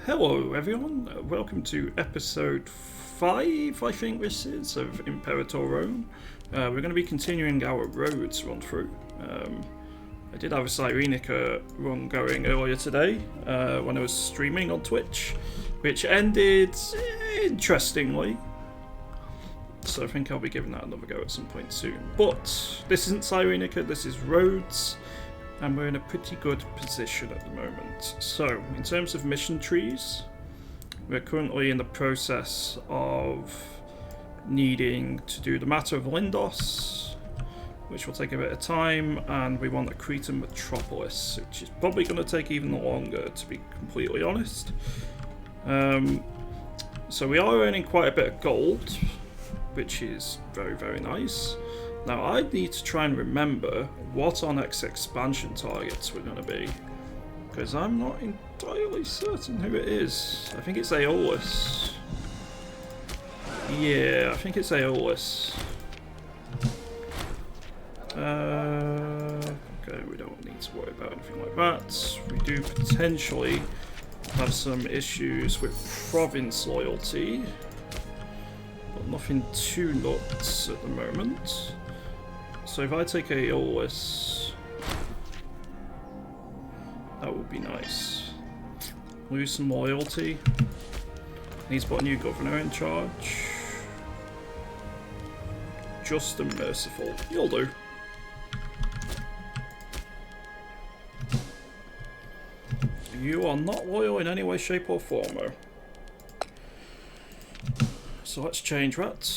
Hello everyone, welcome to episode 5, I think this is, of Imperator Rome. We're going to be continuing our Rhodes run through. I did have a Cyrenica run going earlier today when I was streaming on Twitch, which ended interestingly. So I think I'll be giving that another go at some point soon. But this isn't Cyrenica, this is Rhodes. And we're in a pretty good position at the moment. So, in terms of mission trees, we're currently in the process of needing to do the Matter of Lindos, which will take a bit of time, and we want a Cretan Metropolis, which is probably going to take even longer, to be completely honest. So we are earning quite a bit of gold, which is very, very nice. Now I need to try and remember what our next expansion targets were going to be, because I'm not entirely certain who it is. I think it's Aeolus. Yeah, I think it's Aeolus. Okay, we don't need to worry about anything like that. We do potentially have some issues with province loyalty, but nothing too nuts at the moment. So if I take Aeolus, that would be nice. Lose some loyalty. Needs to put a new governor in charge. Just and merciful. You'll do. You are not loyal in any way, shape or form. So let's change that.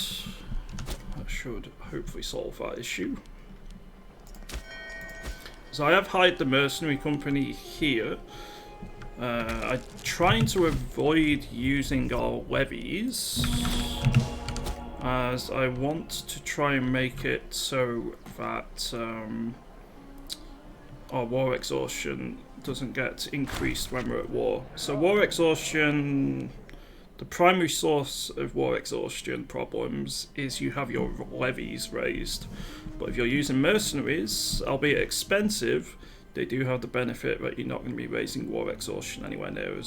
That should hopefully solve that issue. So I have hired the mercenary company here. I'm trying to avoid using our levies, as I want to try and make it so that our war exhaustion doesn't get increased when we're at war. So war exhaustion, the primary source of war exhaustion problems is you have your levies raised. But if you're using mercenaries, albeit expensive, they do have the benefit that you're not going to be raising war exhaustion anywhere near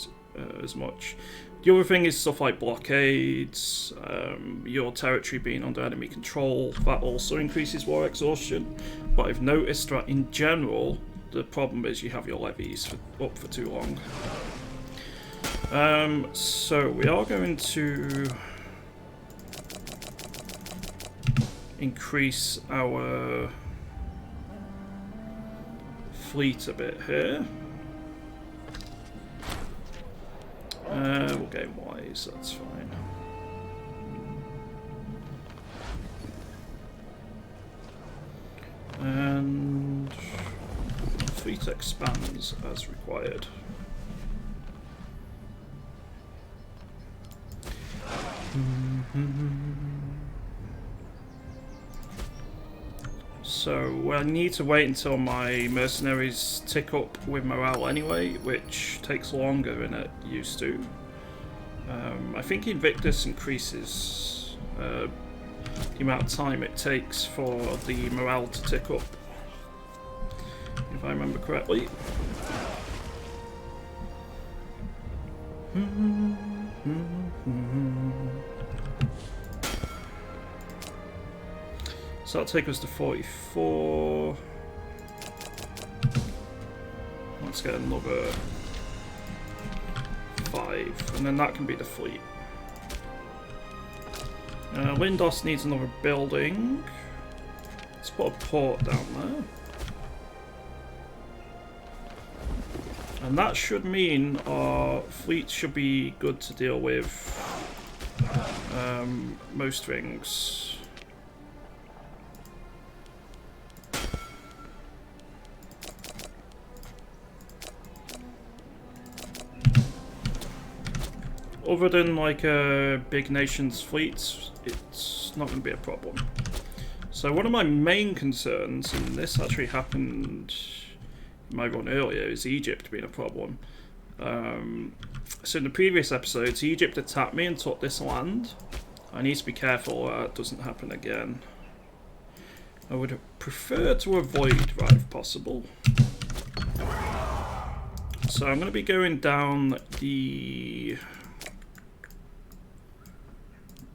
as much. The other thing is stuff like blockades, your territory being under enemy control, that also increases war exhaustion. But I've noticed that in general, the problem is you have your levies up for too long. So we are going to increase our fleet a bit here. We'll gain wise, that's fine. And fleet expands as required. So I need to wait until my mercenaries tick up with morale anyway, which takes longer than it used to. I think Invictus increases the amount of time it takes for the morale to tick up, if I remember correctly. So that'll take us to 44. Let's get another 5, and then that can be the fleet. Lindos needs another building. Let's put a port down there. And that should mean our fleet should be good to deal with most things. Other than like a big nation's fleets, it's not going to be a problem. So one of my main concerns, and this actually happened in my run earlier, is Egypt being a problem. So in the previous episodes, Egypt attacked me and took this land. I need to be careful that doesn't happen again. I would prefer to avoid that if possible. So I'm going to be going down the...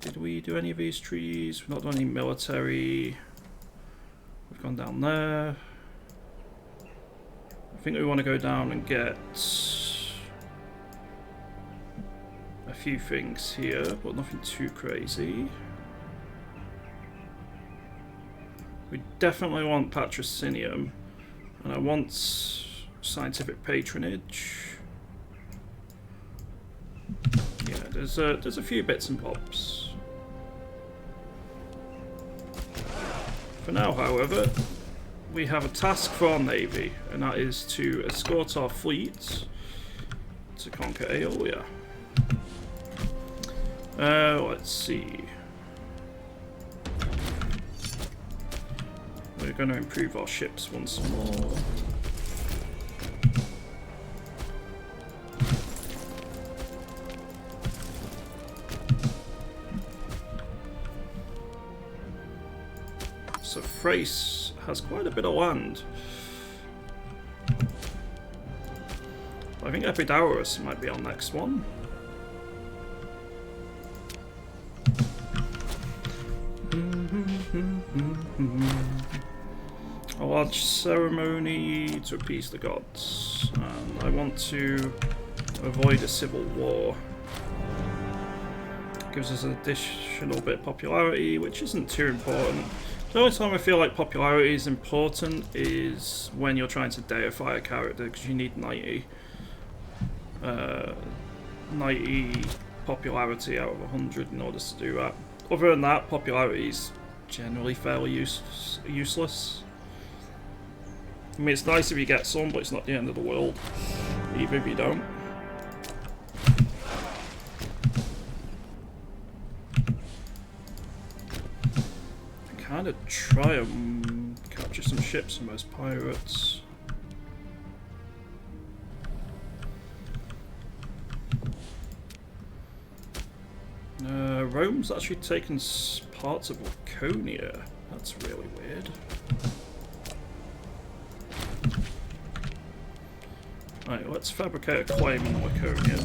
Did we do any of these trees? We've not done any military. We've gone down there. I think we want to go down and get a few things here, but nothing too crazy. We definitely want patrocinium, and I want scientific patronage. Yeah, there's a few bits and bobs. For now, however, we have a task for our navy, and that is to escort our fleet to conquer Aeolia. Let's see. We're going to improve our ships once more. So Thrace has quite a bit of land. I think Epidaurus might be our next one. A large ceremony to appease the gods. And I want to avoid a civil war. Gives us an additional bit of popularity, which isn't too important. The only time I feel like popularity is important is when you're trying to deify a character, because you need 90 popularity out of 100 in order to do that. Other than that, popularity is generally fairly useless. I mean, it's nice if you get some, but it's not the end of the world, even if you don't. Kind of try and capture some ships from those pirates. Rome's actually taken parts of Laconia. That's really weird. Right, let's fabricate a claim in Laconia.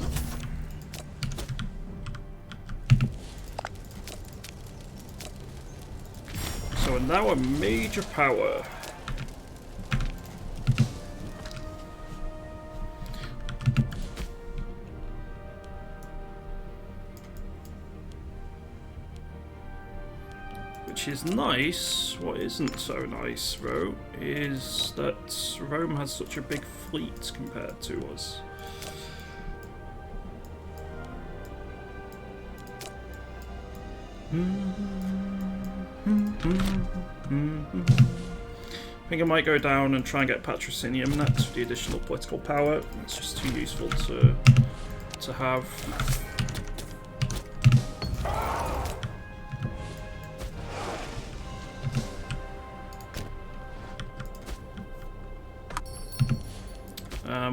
So we're now a major power. Which is nice. What isn't so nice, though, is that Rome has such a big fleet compared to us. I think I might go down and try and get patrocinium next for the additional political power. It's just too useful to have.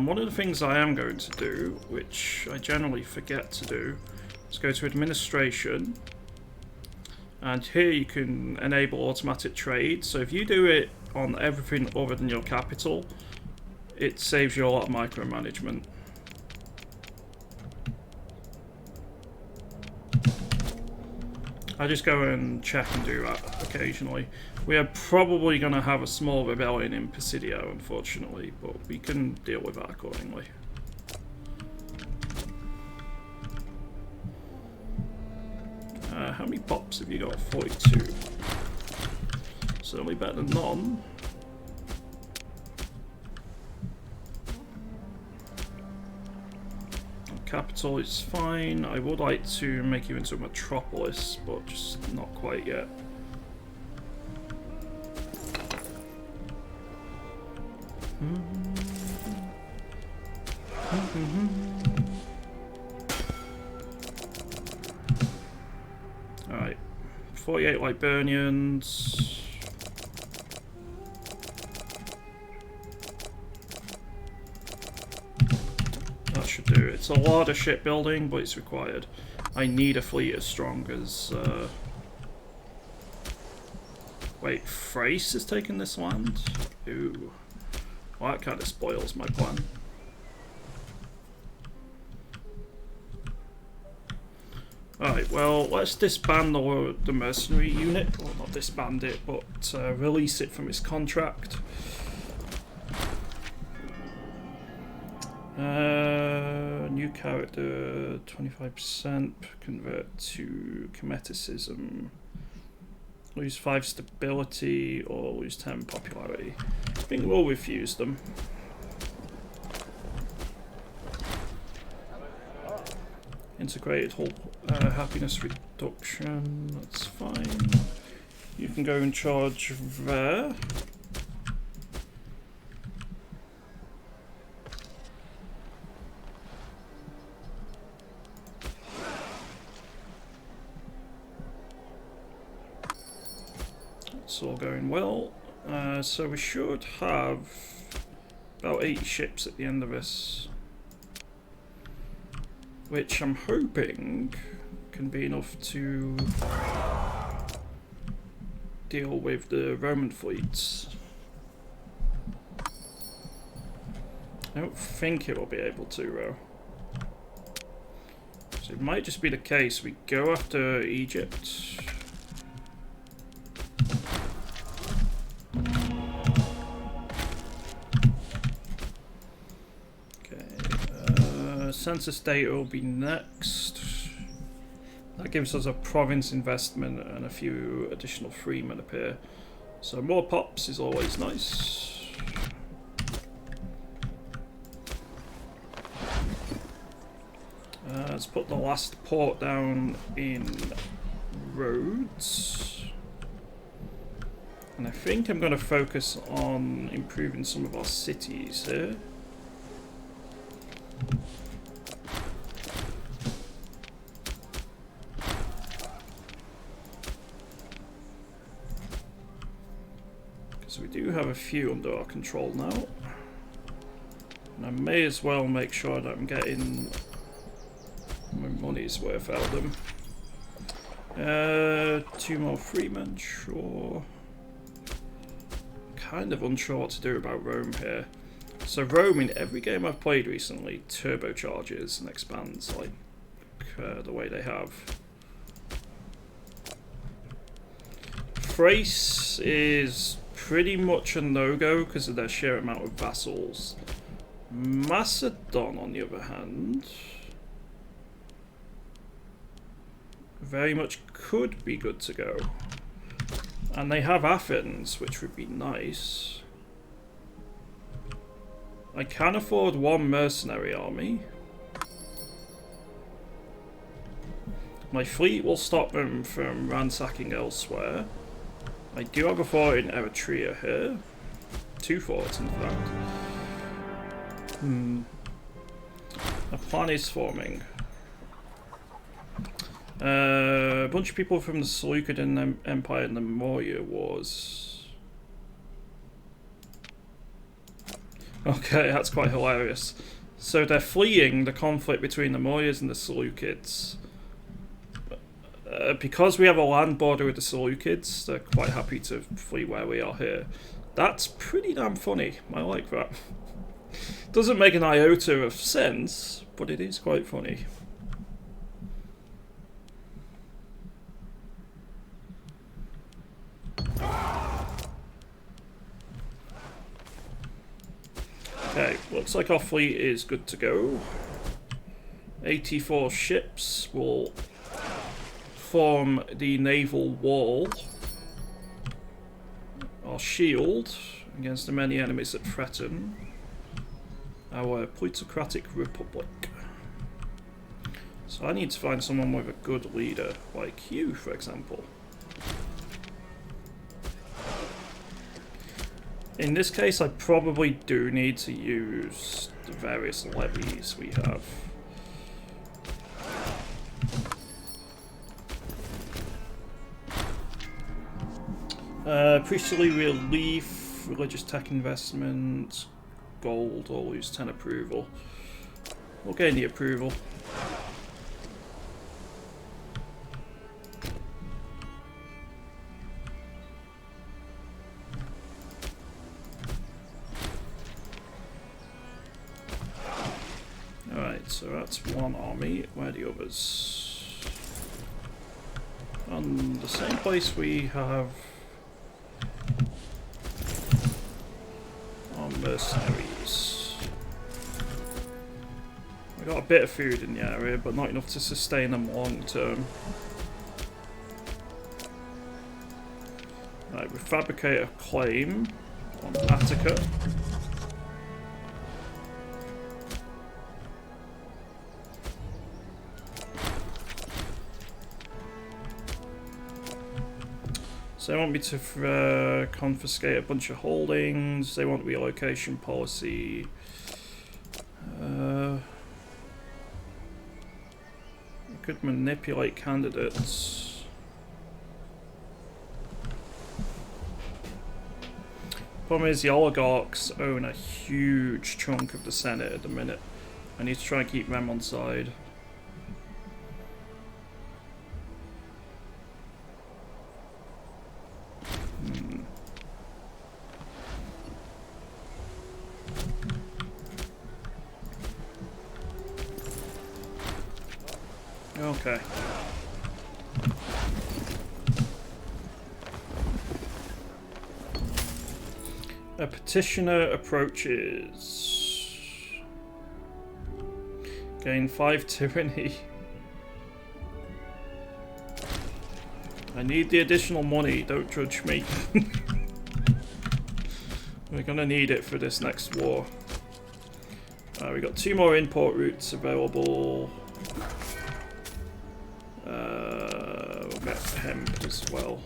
One of the things I am going to do, which I generally forget to do, is go to administration. And here you can enable automatic trade. So if you do it on everything other than your capital, it saves you a lot of micromanagement. I just go and check and do that occasionally. We are probably going to have a small rebellion in Presidio, unfortunately, but we can deal with that accordingly. How many pops have you got? 42. Certainly better than none. Capital is fine. I would like to make you into a metropolis, but just not quite yet. Alright, 48 Liburnians. That should do. It's a lot of shipbuilding, but it's required. I need a fleet as strong as... Wait, Thrace is taking this land? Ooh. Well, that kind of spoils my plan. Alright, well, let's disband the mercenary unit. Well, not disband it, but release it from its contract. New character, 25%, convert to Cometicism. Lose 5 stability or lose 10 popularity. I think we'll refuse them. Integrated whole happiness reduction, that's fine. You can go in charge there. It's all going well. So we should have about 80 ships at the end of this, which I'm hoping can be enough to deal with the Roman fleets. I don't think it will be able to, though. So it might just be the case we go after Egypt. Census data will be next. That gives us a province investment and a few additional freemen appear. So more pops is always nice. Let's put the last port down in Rhodes. And I think I'm going to focus on improving some of our cities here. We do have a few under our control now, and I may as well make sure that I'm getting my money's worth out of them. 2 more freemen, sure. Kind of unsure what to do about Rome here. So Rome, in every game I've played recently, turbocharges and expands like the way they have. Thrace is pretty much a no-go because of their sheer amount of vassals. Macedon, on the other hand, very much could be good to go. And they have Athens, which would be nice. I can afford 1 mercenary army. My fleet will stop them from ransacking elsewhere. I do have a fort in Eritrea here. 2 forts, in fact. A plan is forming. A bunch of people from the Seleucid Empire and the Maurya Wars. Okay, that's quite hilarious. So they're fleeing the conflict between the Mauryas and the Seleucids. Because we have a land border with the Seleucids, they're quite happy to flee where we are here. That's pretty damn funny. I like that. Doesn't make an iota of sense, but it is quite funny. Okay, looks like our fleet is good to go. 84 ships will form the naval wall or shield against the many enemies that threaten our plutocratic republic. So I need to find someone with a good leader, like you, for example. In this case, I probably do need to use the various levies we have. Priestly relief, religious tech investment, gold, or lose 10 approval. We'll gain the approval. Alright, so that's one army. Where are the others? on the same place we have our mercenaries. We got a bit of food in the area, but not enough to sustain them long term. Right, we fabricate a claim on Attica. So they want me to confiscate a bunch of holdings. They want relocation policy. I could manipulate candidates. Problem is the oligarchs own a huge chunk of the Senate at the minute. I need to try and keep them on side. Okay. A petitioner approaches. Gain 5 tyranny. I need the additional money, don't judge me. We're gonna need it for this next war. We got 2 more import routes available. We'll get hemp as well.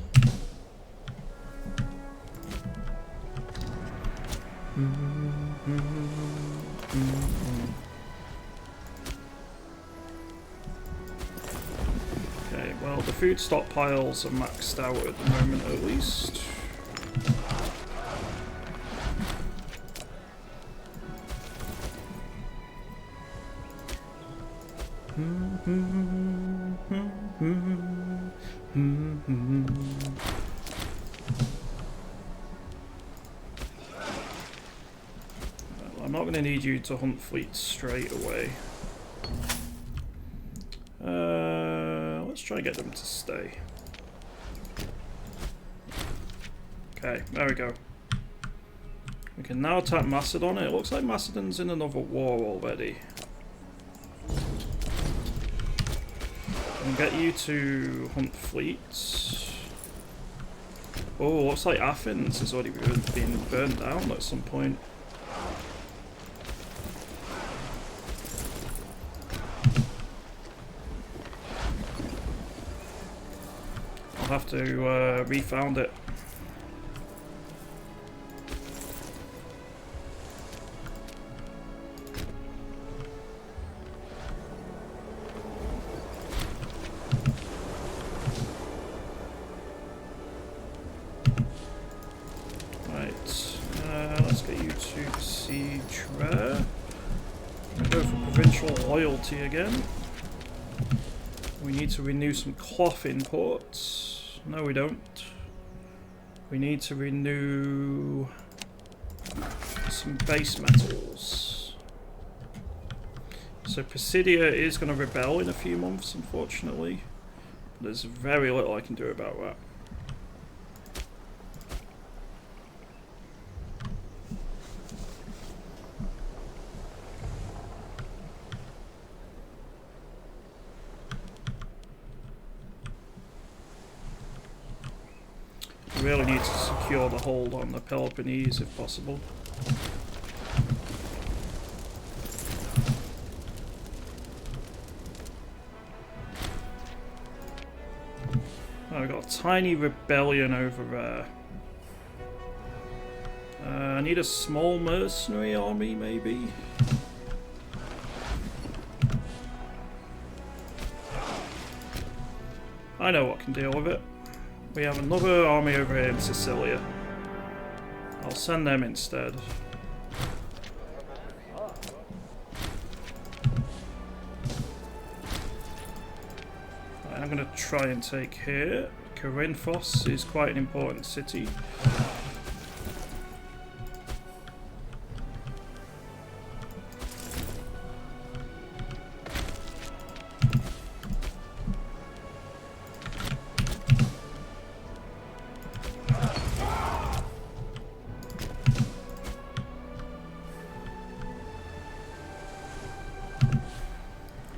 Okay, well the food stockpiles are maxed out at the moment at least. I'm not going to need you to hunt fleets straight away. Let's try and get them to stay. Okay, there we go. We can now attack Macedon. It looks like Macedon's in another war already. And get you to hunt fleets. Oh, looks like Athens has already been burned down at some point. I'll have to refound it. Again. We need to renew some cloth imports. No, we don't. We need to renew some base metals. So Pisidia is going to rebel in a few months, unfortunately. There's very little I can do about that. We really need to secure the hold on the Peloponnese if possible. Oh, we've got a tiny rebellion over there. I need a small mercenary army, maybe? I know what can deal with it. We have another army over here in Sicilia. I'll send them instead. Right, I'm going to try and take here. Corinthos is quite an important city.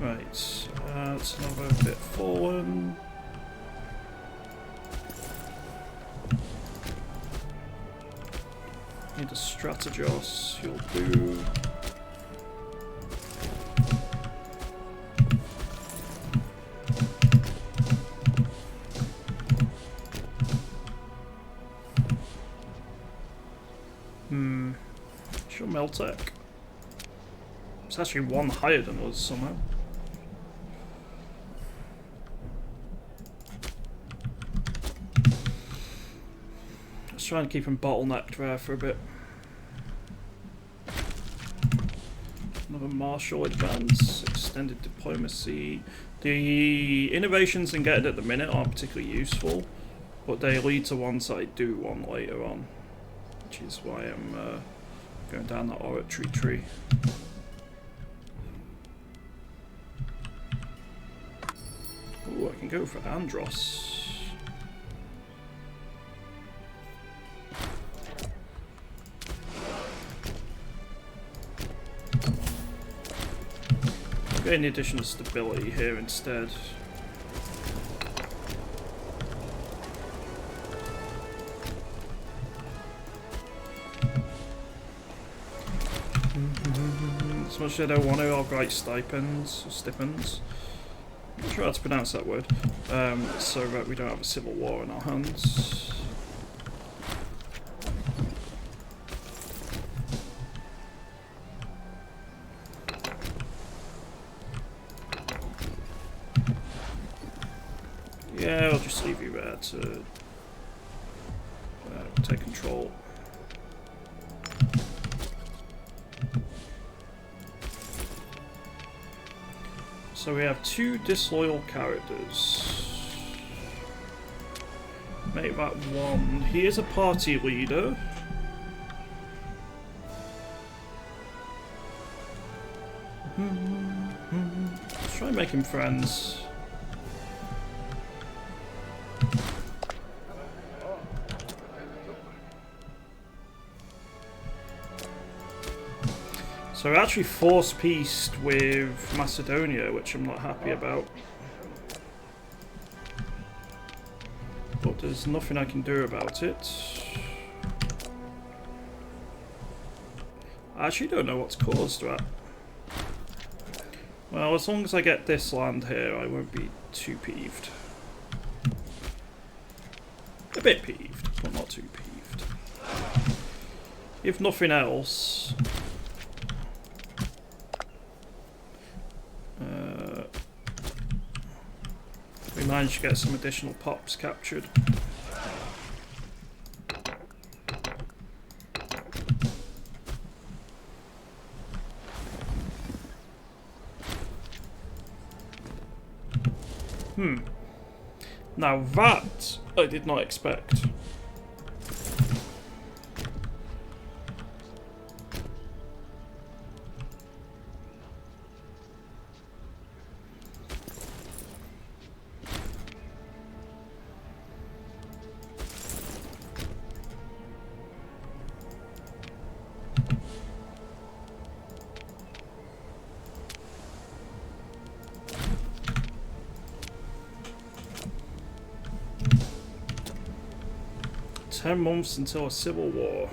Right, that's another bit fallen. Need a strategos, you'll do. Sure, Meltec. It's actually one higher than us somehow. Let's try and keep him bottlenecked there for a bit. Another martial advance, extended diplomacy. The innovations in getting at the minute aren't particularly useful, but they lead to ones that I do want later on, which is why I'm going down that oratory tree. Ooh, I can go for Andros. Getting the additional stability here instead. As much as I don't want to, I'll write stipends or stipends. I'm not sure how to pronounce that word. So that we don't have a civil war in our hands. Yeah, I'll just leave you there to take control. So we have two disloyal characters. Make that one. He is a party leader. Let's try and make him friends. So we're actually force-pieced with Macedonia, which I'm not happy about. But there's nothing I can do about it. I actually don't know what's caused that. Well, as long as I get this land here, I won't be too peeved. A bit peeved, but not too peeved. If nothing else... we managed to get some additional pops captured. Now that I did not expect. "10 months until a civil war."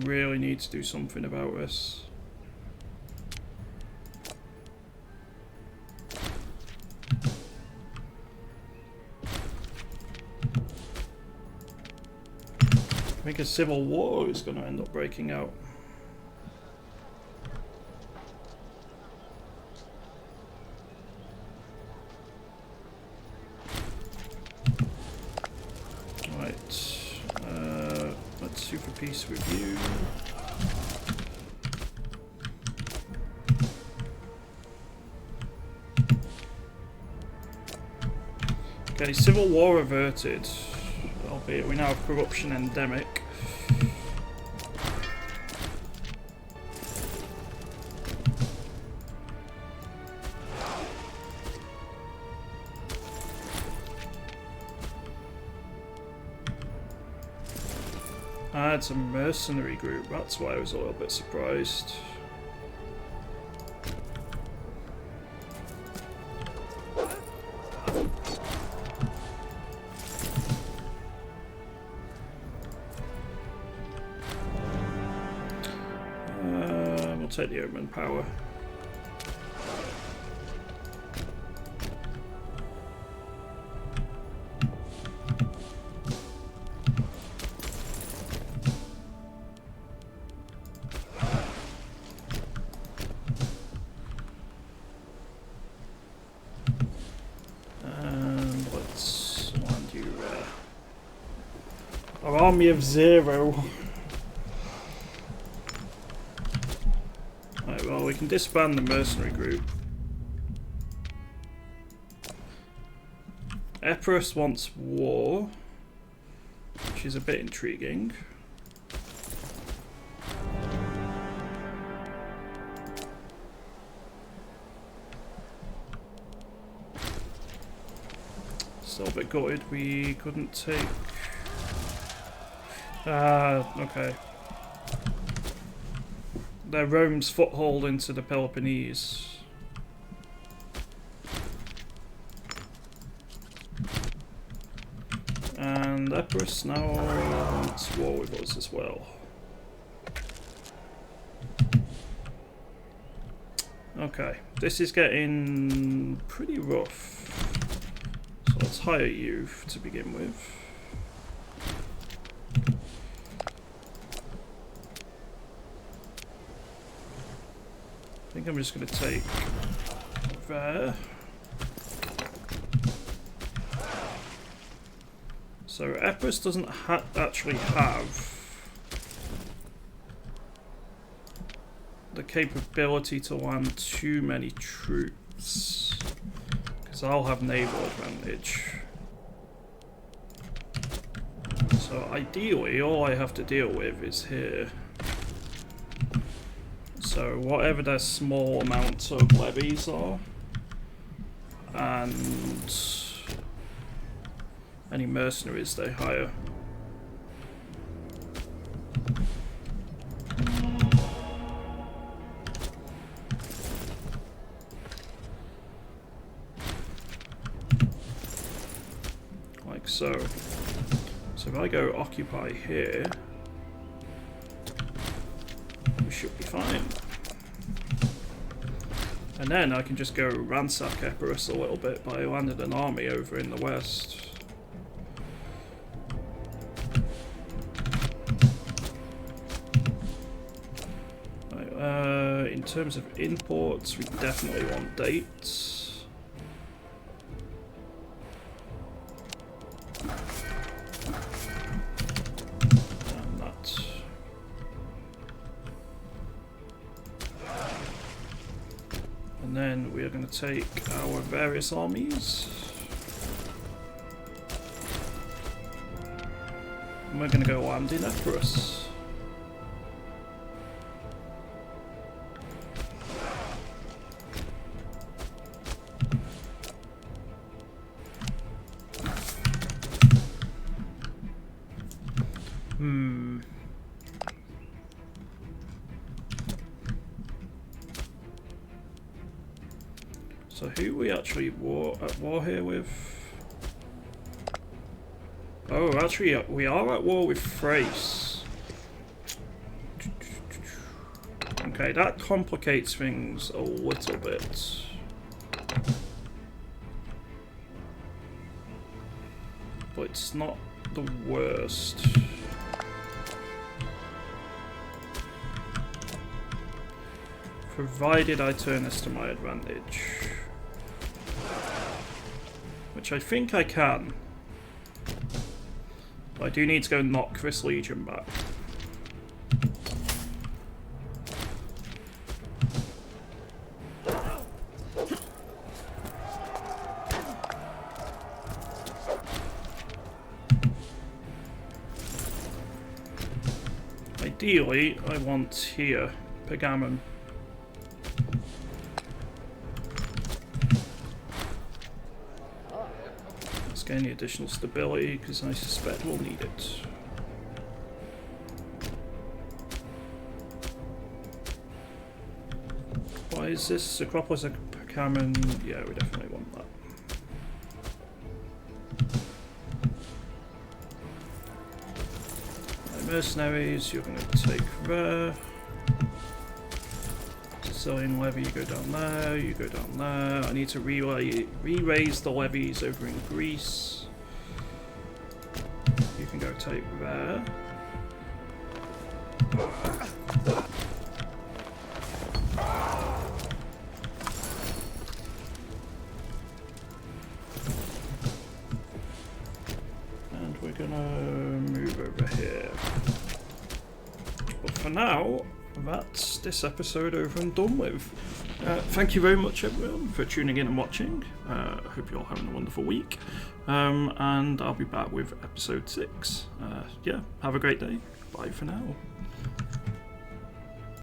Really need to do something about this. I think a civil war is going to end up breaking out. Peace with you. Okay, civil war averted. Albeit we now have corruption endemic. Ah, it's a mercenary group, that's why I was a little bit surprised. We'll take the Omen power. Army of 0. Right, well, we can disband the mercenary group. Empress wants war, which is a bit intriguing. Still a bit gutted we couldn't take. Okay. They're Rome's foothold into the Peloponnese. And Epirus now wants war with us as well. Okay, this is getting pretty rough. So let's hire you to begin with. I think I'm just going to take there. So Epirus doesn't actually have the capability to land too many troops, because I'll have naval advantage. So ideally all I have to deal with is here. So whatever their small amounts of levies are, and any mercenaries they hire. Like so. So if I go occupy here, we should be fine. And then I can just go ransack Epirus a little bit by landing an army over in the west. Right, in terms of imports, we definitely want dates. And that. And then we are going to take our various armies. And we're going to go land in Epirus. So who are we actually at war here with? Oh, actually we are at war with Thrace. Okay, that complicates things a little bit. But it's not the worst. Provided I turn this to my advantage. Which I think I can. But I do need to go knock this legion back. ideally, I want here, Pergamon. Let's gain the additional stability, because I suspect we'll need it. Why is this? Acropolis of Pergamon? Yeah, we definitely want that. Mercenaries, you're going to take there. Sicilian levy, you go down there, you go down there. I need to re-raise the levies over in Greece. You can go take there. And we're going to move over here. But for now, that's this episode over and done with. Thank you very much, everyone, for tuning in and watching. I hope you're all having a wonderful week. And I'll be back with episode 6. Yeah, have a great day. Bye for now.